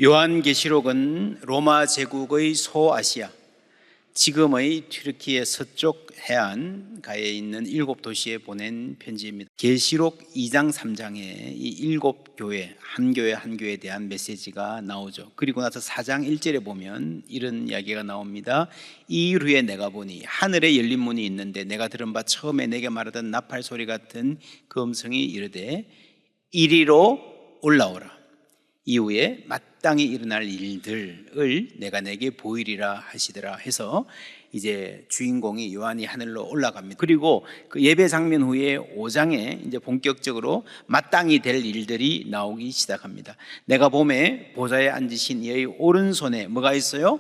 요한계시록은 로마 제국의 소아시아, 지금의 튀르키예 서쪽 해안가에 있는 7도시에 보낸 편지입니다. 계시록 2장 3장에 이 7교회, 한 교회 한 교회에 대한 메시지가 나오죠. 그리고 나서 4장 1절에 보면 이런 이야기가 나옵니다. 이 일 후에 내가 보니 하늘에 열린 문이 있는데 내가 들은 바 처음에 내게 말하던 나팔 소리 같은 그 음성이 이르되 이리로 올라오라. 이후에 마땅히 일어날 일들을 내가 내게 보이리라 하시더라 해서 이제 주인공이 요한이 하늘로 올라갑니다. 그리고 그 예배 장면 후에 5장에 이제 본격적으로 마땅히 될 일들이 나오기 시작합니다. 내가 봄에 보좌에 앉으신 이의 오른손에 뭐가 있어요?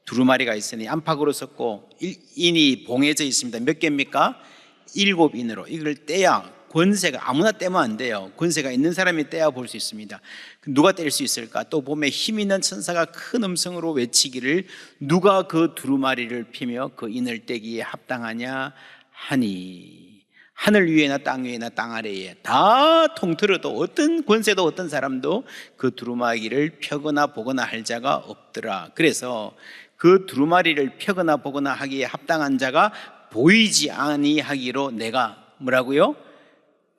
두루마리가 있으니 안팎으로 섰고 인이 봉해져 있습니다. 몇 개입니까? 7인으로. 이걸 떼야, 권세가 아무나 떼면 안 돼요. 권세가 있는 사람이 떼야 볼 수 있습니다. 누가 뗄 수 있을까? 또 봄에 힘 있는 천사가 큰 음성으로 외치기를 누가 그 두루마리를 피며 그 인을 떼기에 합당하냐 하니, 하늘 위에나 땅 위에나 땅 아래에 다 통틀어도 어떤 권세도 어떤 사람도 그 두루마리를 펴거나 보거나 할 자가 없더라. 그래서 그 두루마리를 펴거나 보거나 하기에 합당한 자가 보이지 아니하기로 내가 뭐라고요?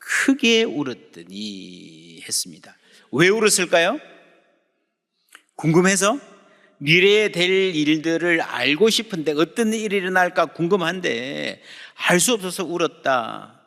크게 울었더니 했습니다. 왜 울었을까요? 궁금해서? 미래에 될 일들을 알고 싶은데 어떤 일이 일어날까 궁금한데 알 수 없어서 울었다.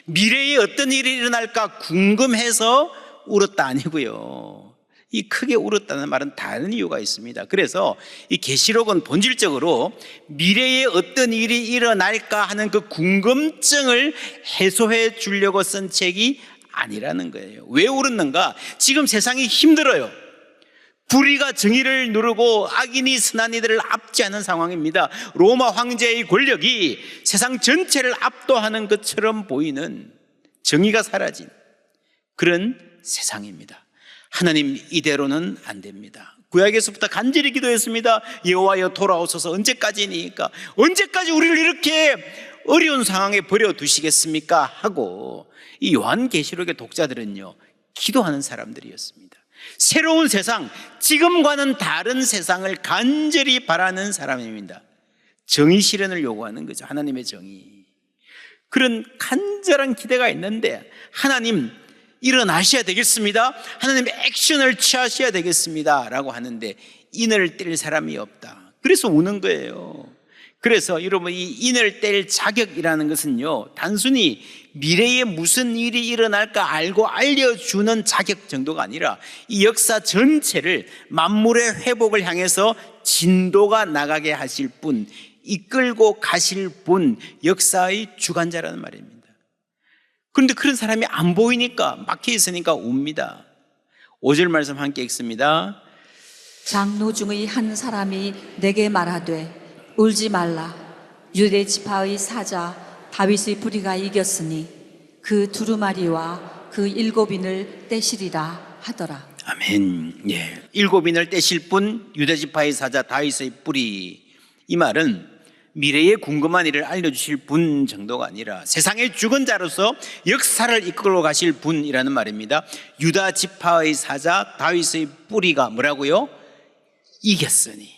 미래에 어떤 일이 일어날까 궁금해서 울었다 아니고요. 이 크게 울었다는 말은 다른 이유가 있습니다. 그래서 이 계시록은 본질적으로 미래에 어떤 일이 일어날까 하는 그 궁금증을 해소해 주려고 쓴 책이 아니라는 거예요. 왜 울었는가? 지금 세상이 힘들어요. 불의가 정의를 누르고 악인이 선한이들을 압제하는 상황입니다. 로마 황제의 권력이 세상 전체를 압도하는 것처럼 보이는, 정의가 사라진 그런 세상입니다. 하나님, 이대로는 안 됩니다. 구약에서부터 간절히 기도했습니다. 여호와여 돌아오소서. 언제까지니까? 언제까지 우리를 이렇게 어려운 상황에 버려두시겠습니까? 하고 이 요한계시록의 독자들은요, 기도하는 사람들이었습니다. 새로운 세상, 지금과는 다른 세상을 간절히 바라는 사람입니다. 정의 실현을 요구하는 거죠. 하나님의 정의. 그런 간절한 기대가 있는데 하나님 일어나셔야 되겠습니다. 하나님 액션을 취하셔야 되겠습니다. 라고 하는데 인을 뗄 사람이 없다. 그래서 우는 거예요. 그래서 여러분, 이 인을 뗄 자격이라는 것은요, 단순히 미래에 무슨 일이 일어날까 알고 알려주는 자격 정도가 아니라 이 역사 전체를, 만물의 회복을 향해서 진도가 나가게 하실 분, 이끌고 가실 분, 역사의 주관자라는 말입니다. 그런데 그런 사람이 안 보이니까, 막혀 있으니까 웁니다. 5절 말씀 함께 읽습니다. 장로 중의 한 사람이 내게 말하되 울지 말라. 유대 지파의 사자 다윗의 부리가 이겼으니 그 두루마리와 그 7인을 떼시리라 하더라. 아멘. 예, 7인을 떼실 분, 유대 지파의 사자 다윗의 뿌리. 이 말은 미래의 궁금한 일을 알려주실 분 정도가 아니라 세상의 주권자로서 역사를 이끌고 가실 분이라는 말입니다. 유다 지파의 사자 다윗의 뿌리가 뭐라고요? 이겼으니.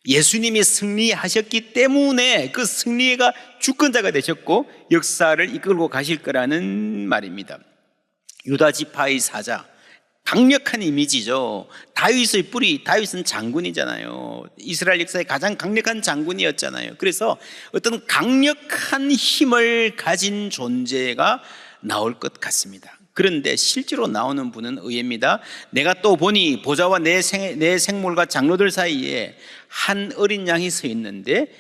예수님이 승리하셨기 때문에 그 승리가 주권자가 되셨고 역사를 이끌고 가실 거라는 말입니다. 유다 지파의 사자, 강력한 이미지죠. 다윗의 뿌리, 다윗은 장군이잖아요. 이스라엘 역사의 가장 강력한 장군이었잖아요. 그래서 어떤 강력한 힘을 가진 존재가 나올 것 같습니다. 그런데 실제로 나오는 분은 의외입니다. 내가 또 보니 보좌와 내 생물과 장로들 사이에 한 어린 양이 서 있는데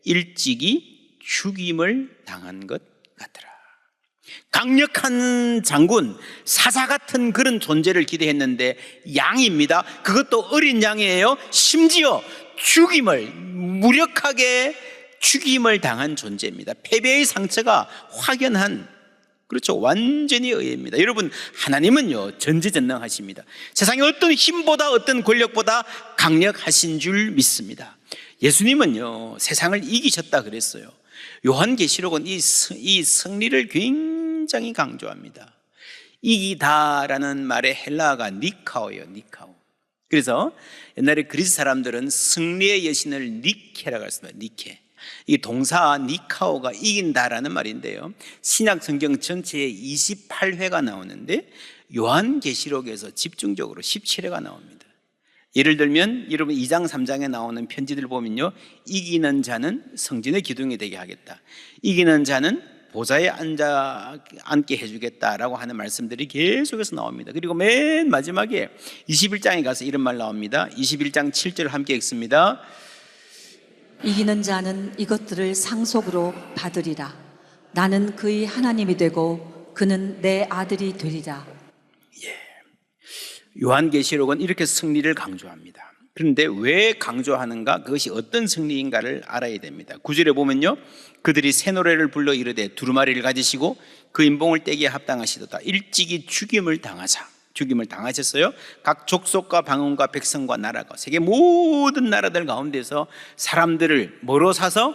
일찍이 죽임을 당한 것 같더라. 강력한 장군, 사자 같은 그런 존재를 기대했는데 양입니다. 그것도 어린 양이에요. 심지어 무력하게 죽임을 당한 존재입니다. 패배의 상처가 확연한, 그렇죠, 완전히 의외입니다. 여러분, 하나님은요 전지전능하십니다. 세상의 어떤 힘보다 어떤 권력보다 강력하신 줄 믿습니다. 예수님은요 세상을 이기셨다 그랬어요. 요한계시록은 이 승리를 굉장히 강조합니다. 이기다라는 말의 헬라어가 니카오예요. 니카오. 그래서 옛날에 그리스 사람들은 승리의 여신을 니케라고 했습니다. 니케. 이 동사 니카오가 이긴다라는 말인데요. 신약 성경 전체에 28회가 나오는데 요한계시록에서 집중적으로 17회가 나옵니다. 예를 들면 여러분 2장 3장에 나오는 편지들 보면요, 이기는 자는 성전의 기둥이 되게 하겠다, 이기는 자는 보좌에 앉게 해주겠다라고 하는 말씀들이 계속해서 나옵니다. 그리고 맨 마지막에 21장에 가서 이런 말 나옵니다. 21장 7절 함께 읽습니다. 이기는 자는 이것들을 상속으로 받으리라. 나는 그의 하나님이 되고 그는 내 아들이 되리라. 요한계시록은 이렇게 승리를 강조합니다. 그런데 왜 강조하는가? 그것이 어떤 승리인가를 알아야 됩니다. 9절에 보면요, 그들이 새 노래를 불러 이르되 두루마리를 가지시고 그 인봉을 떼기에 합당하시도다. 일찍이 죽임을 당하셨어요. 각 족속과 방언과 백성과 나라가, 세계 모든 나라들 가운데서 사람들을 뭐로 사서?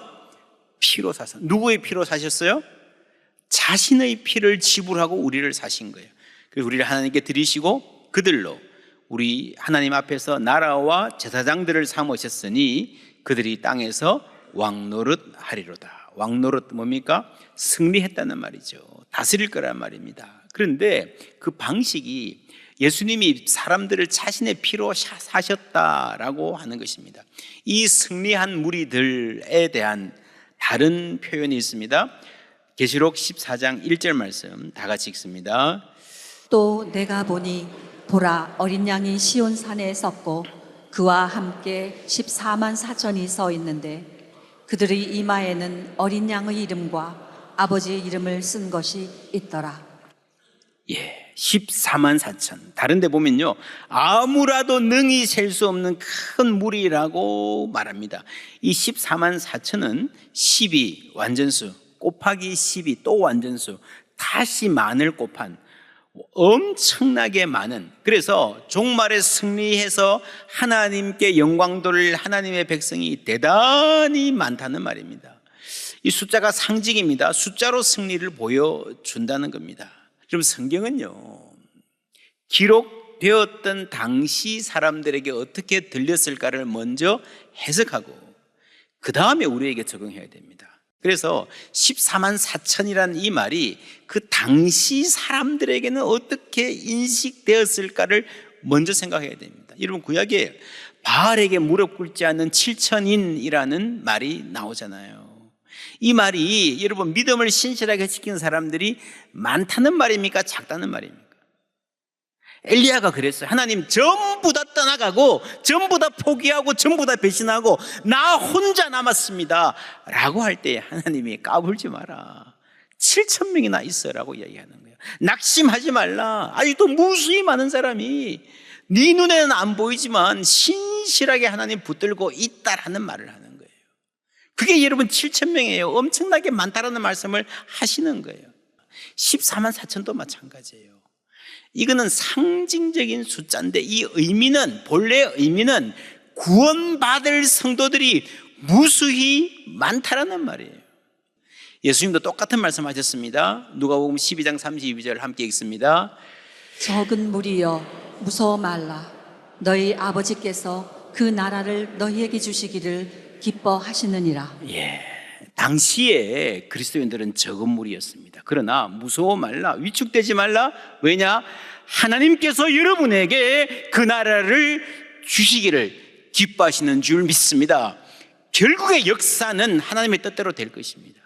피로 사서. 누구의 피로 사셨어요? 자신의 피를 지불하고 우리를 사신 거예요. 그래서 우리를 하나님께 드리시고 그들로 우리 하나님 앞에서 나라와 제사장들을 삼으셨으니 그들이 땅에서 왕노릇 하리로다. 왕노릇 뭡니까? 승리했다는 말이죠. 다스릴 거란 말입니다. 그런데 그 방식이 예수님이 사람들을 자신의 피로 사셨다라고 하는 것입니다. 이 승리한 무리들에 대한 다른 표현이 있습니다. 계시록 14장 1절 말씀 다 같이 읽습니다. 또 내가 보니 보라, 어린 양이 시온 산에 섰고 그와 함께 14만 4천이 서 있는데 그들의 이마에는 어린 양의 이름과 아버지의 이름을 쓴 것이 있더라. 14만 4천. 다른 데 보면요, 아무라도 능히 셀 수 없는 큰 무리라고 말합니다. 이 14만 4천은 12 완전수 곱하기 12 또 완전수 다시 만을 곱한 엄청나게 많은, 그래서 종말에 승리해서 하나님께 영광 돌릴 하나님의 백성이 대단히 많다는 말입니다. 이 숫자가 상징입니다. 숫자로 승리를 보여준다는 겁니다. 그럼 성경은요, 기록되었던 당시 사람들에게 어떻게 들렸을까를 먼저 해석하고 그 다음에 우리에게 적용해야 됩니다. 그래서 14만 4천이라는 이 말이 그 당시 사람들에게는 어떻게 인식되었을까를 먼저 생각해야 됩니다. 여러분, 구약에 바알에게 무릎 꿇지 않는 7천인이라는 말이 나오잖아요. 이 말이 여러분 믿음을 신실하게 지킨 사람들이 많다는 말입니까? 작다는 말입니까? 엘리야가 그랬어요. 하나님, 전부 다 떠나가고 전부 다 포기하고 전부 다 배신하고 나 혼자 남았습니다 라고 할 때 하나님이 까불지 마라, 7천 명이나 있어라고 이야기하는 거예요. 낙심하지 말라. 아직도 무수히 많은 사람이 네 눈에는 안 보이지만 신실하게 하나님 붙들고 있다라는 말을 하는 거예요. 그게 여러분 7천 명이에요. 엄청나게 많다라는 말씀을 하시는 거예요. 14만 4천도 마찬가지예요. 이거는 상징적인 숫자인데 이 의미는, 본래 의미는 구원받을 성도들이 무수히 많다라는 말이에요. 예수님도 똑같은 말씀 하셨습니다. 누가복음 12장 32절 함께 읽습니다. 적은 무리여 무서워 말라. 너희 아버지께서 그 나라를 너희에게 주시기를 기뻐하시느니라. 당시에 그리스도인들은 적은 무리였습니다. 그러나 무서워 말라, 위축되지 말라. 왜냐? 하나님께서 여러분에게 그 나라를 주시기를 기뻐하시는 줄 믿습니다. 결국의 역사는 하나님의 뜻대로 될 것입니다.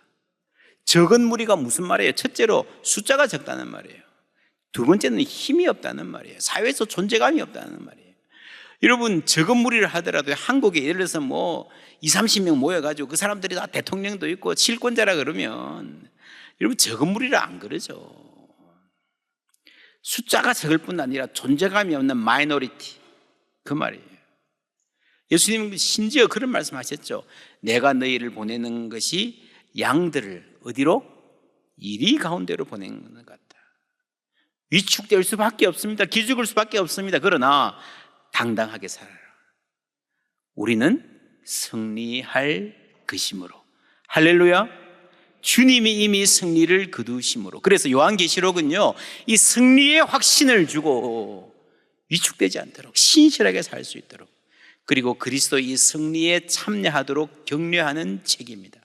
적은 무리가 무슨 말이에요? 첫째로 숫자가 적다는 말이에요. 두 번째는 힘이 없다는 말이에요. 사회에서 존재감이 없다는 말이에요. 여러분, 적은 무리를 하더라도 한국에 예를 들어서 20-30명 모여가지고 그 사람들이 다 대통령도 있고 실권자라 그러면 여러분 적은 무리를 안 그러죠. 숫자가 적을 뿐 아니라 존재감이 없는 마이너리티, 그 말이에요. 예수님은 심지어 그런 말씀 하셨죠. 내가 너희를 보내는 것이 양들을 어디로? 이리 가운데로 보내는 것 같다. 위축될 수밖에 없습니다. 기죽을 수밖에 없습니다. 그러나 당당하게 살아라. 우리는 승리할 것이므로. 할렐루야. 주님이 이미 승리를 거두심으로. 그래서 요한계시록은요, 이 승리의 확신을 주고 위축되지 않도록 신실하게 살 수 있도록, 그리고 그리스도의 승리에 참여하도록 격려하는 책입니다.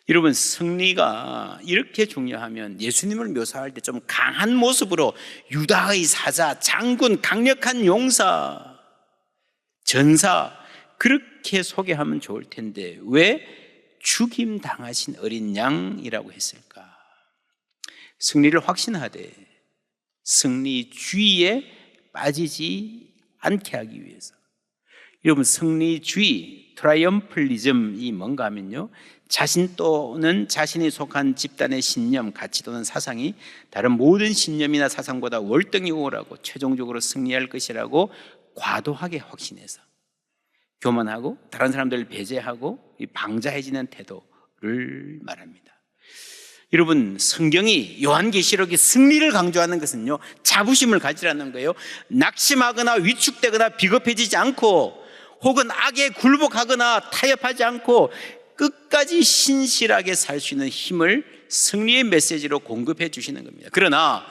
여러분, 승리가 이렇게 중요하면 예수님을 묘사할 때 좀 강한 모습으로 유다의 사자, 장군, 강력한 용사, 전사, 그렇게 소개하면 좋을 텐데 왜 죽임 당하신 어린 양이라고 했을까? 승리를 확신하되 승리주의에 빠지지 않게 하기 위해서. 여러분, 승리주의, 트라이엄플리즘이 뭔가 하면요, 자신 또는 자신이 속한 집단의 신념, 가치 또는 사상이 다른 모든 신념이나 사상보다 월등히 우월하고 최종적으로 승리할 것이라고 과도하게 확신해서 교만하고 다른 사람들을 배제하고 방자해지는 태도를 말합니다. 여러분, 성경이, 요한계시록이 승리를 강조하는 것은요, 자부심을 가지라는 거예요. 낙심하거나 위축되거나 비겁해지지 않고, 혹은 악에 굴복하거나 타협하지 않고 끝까지 신실하게 살 수 있는 힘을 승리의 메시지로 공급해 주시는 겁니다. 그러나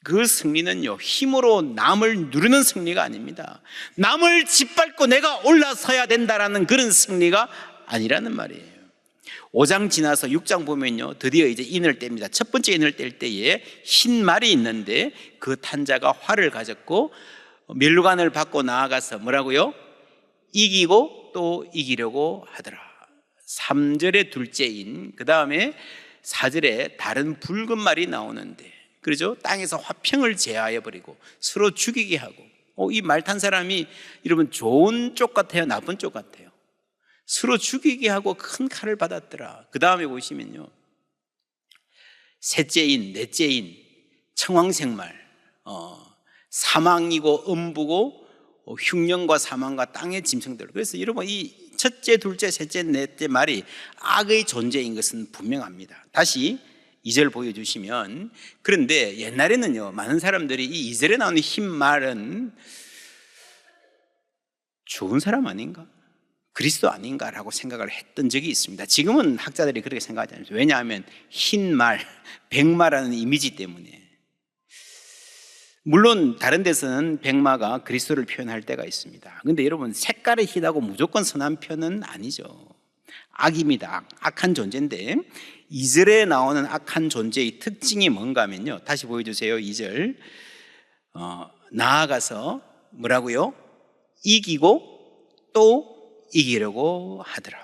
그 승리는요, 힘으로 남을 누르는 승리가 아닙니다. 남을 짓밟고 내가 올라서야 된다라는 그런 승리가 아니라는 말이에요. 5장 지나서 6장 보면요, 드디어 이제 인을 뗍니다. 첫 번째 인을 뗄 때에 흰 말이 있는데 그 탄자가 활을 가졌고 멸관을 받고 나아가서 뭐라고요? 이기고 또 이기려고 하더라. 3절의 둘째 인, 그 다음에 4절에 다른 붉은 말이 나오는데, 그러죠? 땅에서 화평을 제하해버리고 서로 죽이게 하고, 이 말 탄 사람이 여러분 좋은 쪽 같아요, 나쁜 쪽 같아요? 서로 죽이게 하고 큰 칼을 받았더라. 그 다음에 보시면요, 셋째 인, 넷째 인, 청황색말, 사망이고 음부고 흉년과 사망과 땅의 짐승들. 그래서 여러분, 이 첫째, 둘째, 셋째, 넷째 말이 악의 존재인 것은 분명합니다. 다시 2절 보여주시면, 그런데 옛날에는요, 많은 사람들이 이 2절에 나오는 흰 말은 좋은 사람 아닌가? 그리스도 아닌가라고 생각을 했던 적이 있습니다. 지금은 학자들이 그렇게 생각하지 않습니다. 왜냐하면 흰 말, 백마라는 이미지 때문에. 물론 다른 데서는 백마가 그리스도를 표현할 때가 있습니다. 그런데 여러분, 색깔이 희다고 무조건 선한 편은 아니죠. 악입니다. 악한 존재인데 2절에 나오는 악한 존재의 특징이 뭔가 하면요, 다시 보여주세요. 2절, 나아가서 뭐라고요? 이기고 또 이기려고 하더라.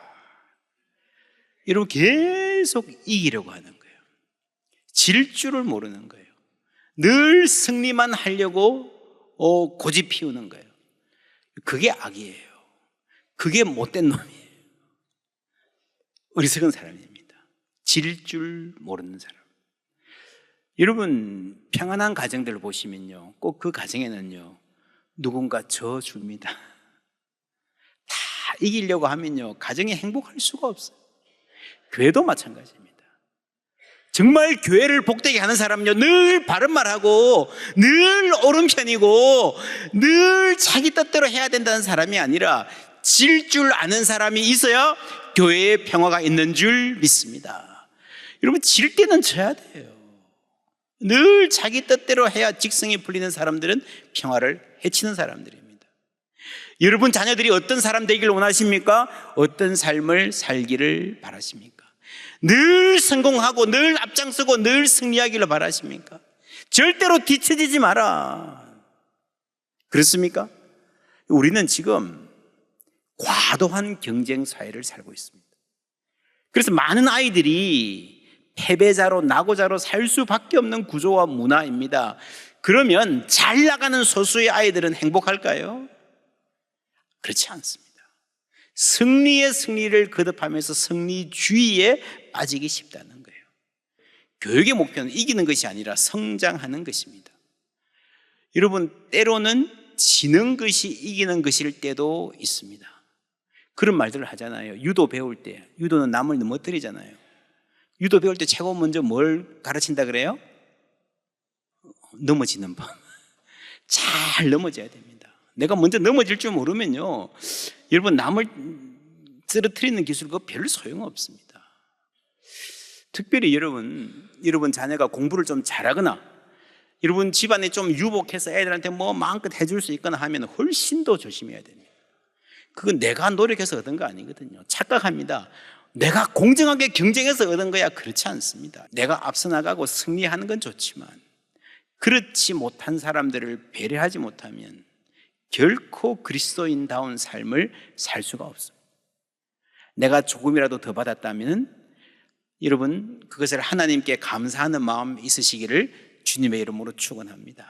여러분, 계속 이기려고 하는 거예요. 질 줄을 모르는 거예요. 늘 승리만 하려고 고집 피우는 거예요. 그게 악이에요. 그게 못된 놈이에요. 어리석은 사람입니다. 질 줄 모르는 사람. 여러분, 평안한 가정들을 보시면요, 꼭 그 가정에는요, 누군가 져줍니다. 다 이기려고 하면요, 가정이 행복할 수가 없어요. 교회도 마찬가지입니다. 정말 교회를 복되게 하는 사람은요, 늘 바른 말하고 늘 옳은 편이고 늘 자기 뜻대로 해야 된다는 사람이 아니라 질 줄 아는 사람이 있어야 교회에 평화가 있는 줄 믿습니다. 여러분, 질 때는 져야 돼요. 늘 자기 뜻대로 해야 직성이 풀리는 사람들은 평화를 해치는 사람들입니다. 여러분 자녀들이 어떤 사람 되기를 원하십니까? 어떤 삶을 살기를 바라십니까? 늘 성공하고 늘 앞장서고 늘 승리하기를 바라십니까? 절대로 뒤처지지 마라. 그렇습니까? 우리는 지금 과도한 경쟁 사회를 살고 있습니다. 그래서 많은 아이들이 패배자로 낙오자로 살 수밖에 없는 구조와 문화입니다. 그러면 잘 나가는 소수의 아이들은 행복할까요? 그렇지 않습니다. 승리의 승리를 거듭하면서 승리주의에 빠지기 쉽다는 거예요. 교육의 목표는 이기는 것이 아니라 성장하는 것입니다. 여러분, 때로는 지는 것이 이기는 것일 때도 있습니다. 그런 말들을 하잖아요. 유도 배울 때, 유도는 남을 넘어뜨리잖아요. 유도 배울 때 최고 먼저 뭘 가르친다 그래요? 넘어지는 법. 잘 넘어져야 됩니다. 내가 먼저 넘어질 줄 모르면요, 여러분, 남을 쓰러뜨리는 기술 그거 별 소용없습니다. 특별히 여러분 자녀가 공부를 좀 잘하거나 여러분 집안에 좀 유복해서 애들한테 뭐 마음껏 해줄 수 있거나 하면 훨씬 더 조심해야 됩니다. 그건 내가 노력해서 얻은 거 아니거든요. 착각합니다. 내가 공정하게 경쟁해서 얻은 거야. 그렇지 않습니다. 내가 앞서 나가고 승리하는 건 좋지만 그렇지 못한 사람들을 배려하지 못하면 결코 그리스도인다운 삶을 살 수가 없습니다. 내가 조금이라도 더 받았다면 여러분 그것을 하나님께 감사하는 마음 있으시기를 주님의 이름으로 축원합니다.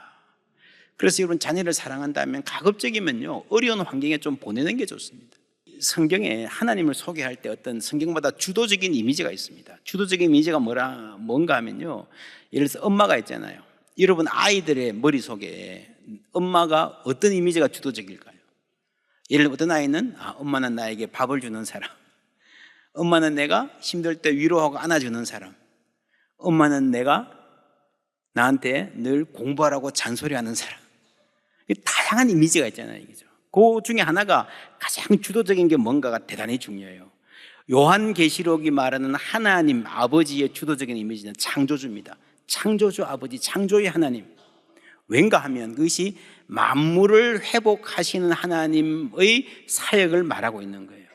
그래서 여러분 자녀를 사랑한다면 가급적이면요 어려운 환경에 좀 보내는 게 좋습니다. 성경에 하나님을 소개할 때 어떤 성경마다 주도적인 이미지가 있습니다. 주도적인 이미지가 뭔가 하면요, 예를 들어서 엄마가 있잖아요. 여러분 아이들의 머릿속에 엄마가 어떤 이미지가 주도적일까요? 예를 들어 어떤 아이는 엄마는 나에게 밥을 주는 사람, 엄마는 내가 힘들 때 위로하고 안아주는 사람, 엄마는 내가 나한테 늘 공부하라고 잔소리하는 사람. 다양한 이미지가 있잖아요. 그 중에 하나가 가장 주도적인 게 뭔가가 대단히 중요해요. 요한계시록이 말하는 하나님 아버지의 주도적인 이미지는 창조주입니다. 창조주 아버지, 창조의 하나님. 왠가 하면 그것이 만물을 회복하시는 하나님의 사역을 말하고 있는 거예요.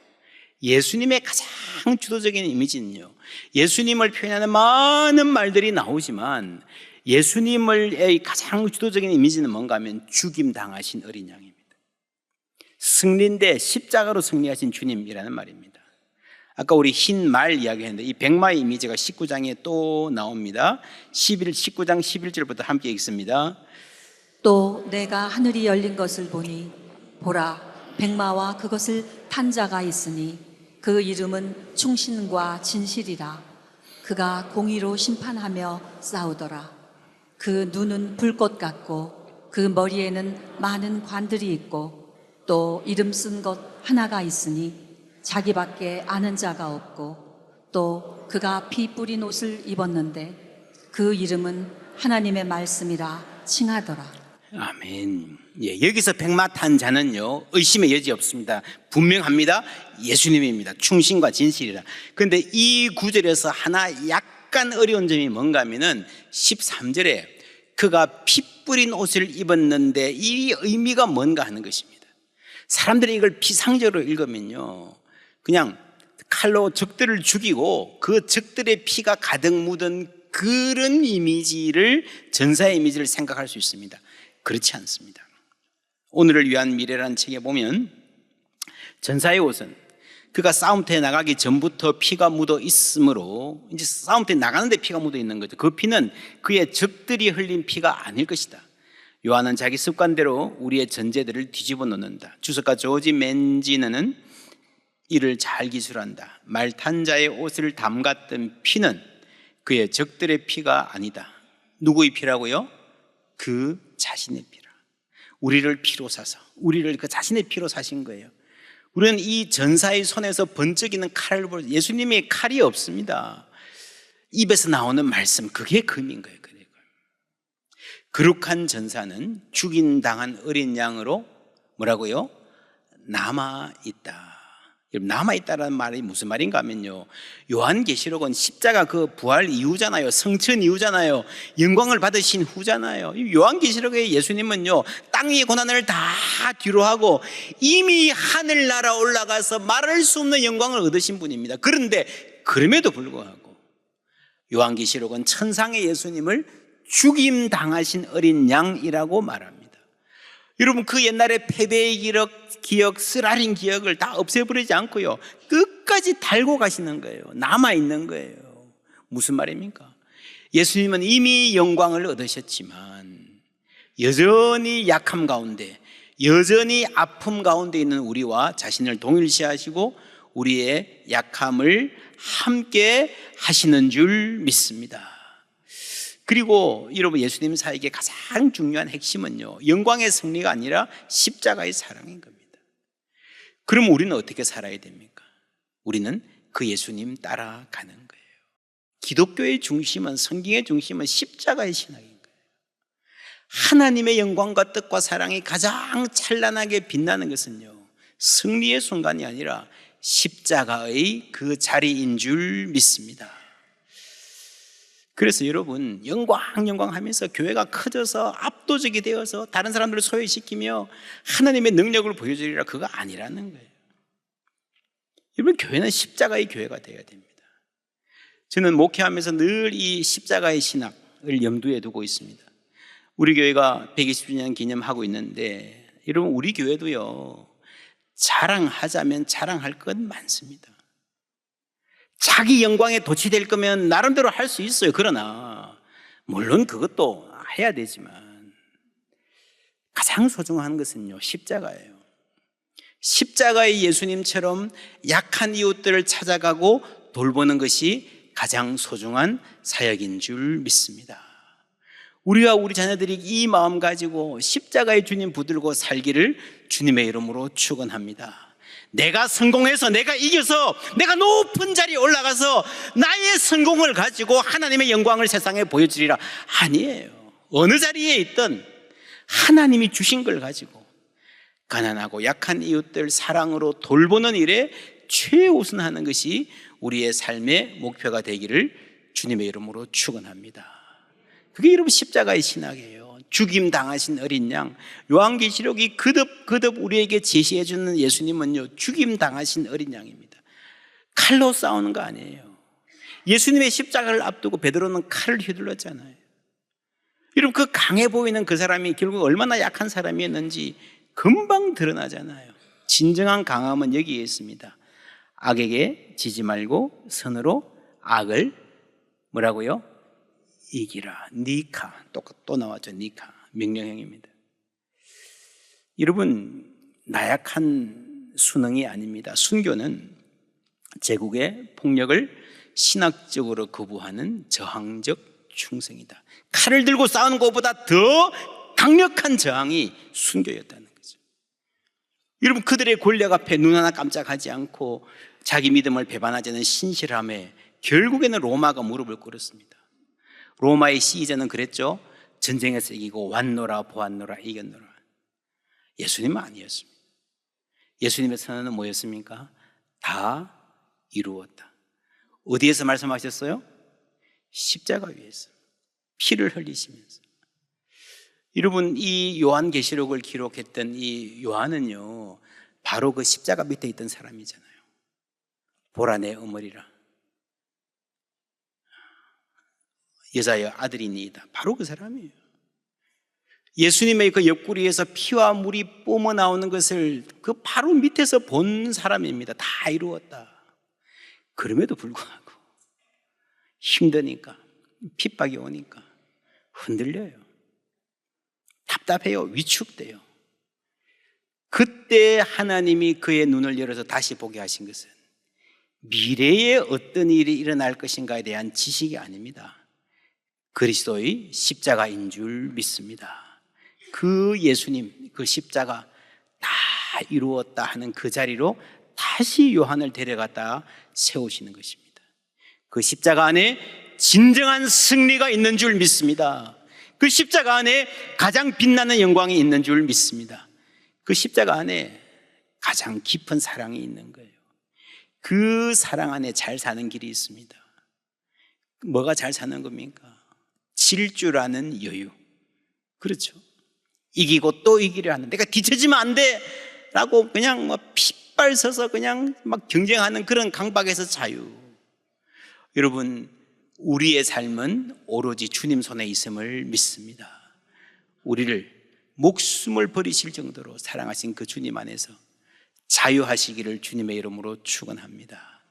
예수님의 가장 주도적인 이미지는요, 예수님을 표현하는 많은 말들이 나오지만 예수님의 가장 주도적인 이미지는 뭔가 하면 죽임 당하신 어린 양입니다. 승리인데 십자가로 승리하신 주님이라는 말입니다. 아까 우리 흰 말 이야기했는데 이 백마의 이미지가 19장에 또 나옵니다. 19장 11절부터 함께 읽습니다. 또 내가 하늘이 열린 것을 보니 보라 백마와 그것을 탄 자가 있으니 그 이름은 충신과 진실이라. 그가 공의로 심판하며 싸우더라. 그 눈은 불꽃 같고 그 머리에는 많은 관들이 있고 또 이름 쓴 것 하나가 있으니 자기밖에 아는 자가 없고 또 그가 피 뿌린 옷을 입었는데 그 이름은 하나님의 말씀이라 칭하더라. 아멘. 예, 여기서 백마 탄 자는요 의심의 여지 없습니다. 분명합니다. 예수님입니다. 충신과 진실이라. 그런데 이 구절에서 하나 약간 어려운 점이 뭔가 하면은 13절에 그가 피 뿌린 옷을 입었는데 이 의미가 뭔가 하는 것입니다. 사람들이 이걸 피상적으로 읽으면요 그냥 칼로 적들을 죽이고 그 적들의 피가 가득 묻은 그런 이미지를, 전사의 이미지를 생각할 수 있습니다. 그렇지 않습니다. 오늘을 위한 미래라는 책에 보면 전사의 옷은 그가 싸움터에 나가기 전부터 피가 묻어 있으므로 이제 싸움터에 나가는데 피가 묻어 있는 거죠. 그 피는 그의 적들이 흘린 피가 아닐 것이다. 요한은 자기 습관대로 우리의 전제들을 뒤집어 놓는다. 주석가 조지 맨지는 이를 잘 기술한다. 말탄 자의 옷을 담갔던 피는 그의 적들의 피가 아니다. 누구의 피라고요? 그 자신의 피라. 우리를 피로 사서, 우리를 그 자신의 피로 사신 거예요. 우리는 이 전사의 손에서 번쩍이는 칼을 볼, 예수님의 칼이 없습니다. 입에서 나오는 말씀, 그게 금인 거예요. 거룩한 전사는 죽임 당한 어린 양으로 뭐라고요? 남아있다. 남아있다라는 말이 무슨 말인가 하면요, 요한계시록은 십자가 그 부활 이후잖아요. 성천 이후잖아요. 영광을 받으신 후잖아요. 요한계시록의 예수님은요 땅의 고난을 다 뒤로하고 이미 하늘나라 올라가서 말할 수 없는 영광을 얻으신 분입니다. 그런데 그럼에도 불구하고 요한계시록은 천상의 예수님을 죽임 당하신 어린 양이라고 말합니다. 여러분 그 옛날에 패배의 기억, 쓰라린 기억을 다 없애버리지 않고요 끝까지 달고 가시는 거예요. 남아있는 거예요. 무슨 말입니까? 예수님은 이미 영광을 얻으셨지만 여전히 약함 가운데, 여전히 아픔 가운데 있는 우리와 자신을 동일시하시고 우리의 약함을 함께 하시는 줄 믿습니다. 그리고 여러분 예수님 사역의 가장 중요한 핵심은요 영광의 승리가 아니라 십자가의 사랑인 겁니다. 그럼 우리는 어떻게 살아야 됩니까? 우리는 그 예수님 따라가는 거예요. 기독교의 중심은, 성경의 중심은 십자가의 신앙인 거예요. 하나님의 영광과 뜻과 사랑이 가장 찬란하게 빛나는 것은요 승리의 순간이 아니라 십자가의 그 자리인 줄 믿습니다. 그래서 여러분, 영광 하면서 교회가 커져서 압도적이 되어서 다른 사람들을 소외시키며 하나님의 능력을 보여주리라, 그거 아니라는 거예요. 여러분, 교회는 십자가의 교회가 되어야 됩니다. 저는 목회하면서 늘 이 십자가의 신학을 염두에 두고 있습니다. 우리 교회가 120주년 기념하고 있는데, 여러분, 우리 교회도요, 자랑하자면 자랑할 것 많습니다. 자기 영광에 도취될 거면 나름대로 할 수 있어요. 그러나 물론 그것도 해야 되지만 가장 소중한 것은요, 십자가예요. 십자가의 예수님처럼 약한 이웃들을 찾아가고 돌보는 것이 가장 소중한 사역인 줄 믿습니다. 우리와 우리 자녀들이 이 마음 가지고 십자가의 주님 붙들고 살기를 주님의 이름으로 축원합니다. 내가 성공해서, 내가 이겨서, 내가 높은 자리에 올라가서 나의 성공을 가지고 하나님의 영광을 세상에 보여주리라, 아니에요. 어느 자리에 있든 하나님이 주신 걸 가지고 가난하고 약한 이웃들 사랑으로 돌보는 일에 최우선하는 것이 우리의 삶의 목표가 되기를 주님의 이름으로 축원합니다. 그게 여러분 십자가의 신학이에요. 죽임 당하신 어린 양, 요한계시록이 거듭 우리에게 제시해 주는 예수님은요, 죽임 당하신 어린 양입니다. 칼로 싸우는 거 아니에요. 예수님의 십자가를 앞두고 베드로는 칼을 휘둘렀잖아요. 여러분, 그 강해 보이는 그 사람이 결국 얼마나 약한 사람이었는지 금방 드러나잖아요. 진정한 강함은 여기에 있습니다. 악에게 지지 말고 선으로 악을 뭐라고요? 이기라. 니카. 또 나왔죠. 니카. 명령형입니다. 여러분, 나약한 순응이 아닙니다. 순교는 제국의 폭력을 신학적으로 거부하는 저항적 충성이다. 칼을 들고 싸우는 것보다 더 강력한 저항이 순교였다는 거죠. 여러분, 그들의 권력 앞에 눈 하나 깜짝하지 않고 자기 믿음을 배반하지 않은 신실함에 결국에는 로마가 무릎을 꿇었습니다. 로마의 시저는 그랬죠. 전쟁에서 이기고 왔노라 보았노라 이겼노라. 예수님은 아니었습니다. 예수님의 선언은 뭐였습니까? 다 이루었다. 어디에서 말씀하셨어요? 십자가 위에서 피를 흘리시면서. 여러분, 이 요한계시록을 기록했던 이 요한은요, 바로 그 십자가 밑에 있던 사람이잖아요. 보라 내 어머니라, 여자의 아들이니이다. 바로 그 사람이에요. 예수님의 그 옆구리에서 피와 물이 뿜어 나오는 것을 그 바로 밑에서 본 사람입니다. 다 이루었다. 그럼에도 불구하고 힘드니까, 핍박이 오니까 흔들려요. 답답해요. 위축돼요. 그때 하나님이 그의 눈을 열어서 다시 보게 하신 것은 미래에 어떤 일이 일어날 것인가에 대한 지식이 아닙니다. 그리스도의 십자가인 줄 믿습니다. 그 예수님, 그 십자가 다 이루었다 하는 그 자리로 다시 요한을 데려갔다 세우시는 것입니다. 그 십자가 안에 진정한 승리가 있는 줄 믿습니다. 그 십자가 안에 가장 빛나는 영광이 있는 줄 믿습니다. 그 십자가 안에 가장 깊은 사랑이 있는 거예요. 그 사랑 안에 잘 사는 길이 있습니다. 뭐가 잘 사는 겁니까? 질 줄 아는 여유. 그렇죠. 이기고 또 이기려 하는, 내가 뒤처지면 안 돼 라고 그냥 핏발 서서 그냥 막 경쟁하는 그런 강박에서 자유. 여러분, 우리의 삶은 오로지 주님 손에 있음을 믿습니다. 우리를 목숨을 버리실 정도로 사랑하신 그 주님 안에서 자유하시기를 주님의 이름으로 축원합니다.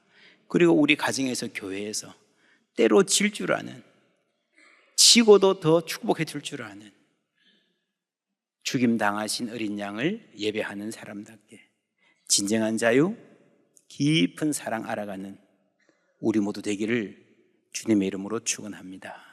그리고 우리 가정에서, 교회에서 때로 질 줄 아는, 지고도 더 축복해 줄 줄 아는 죽임 당하신 어린 양을 예배하는 사람답게 진정한 자유, 깊은 사랑 알아가는 우리 모두 되기를 주님의 이름으로 축원합니다.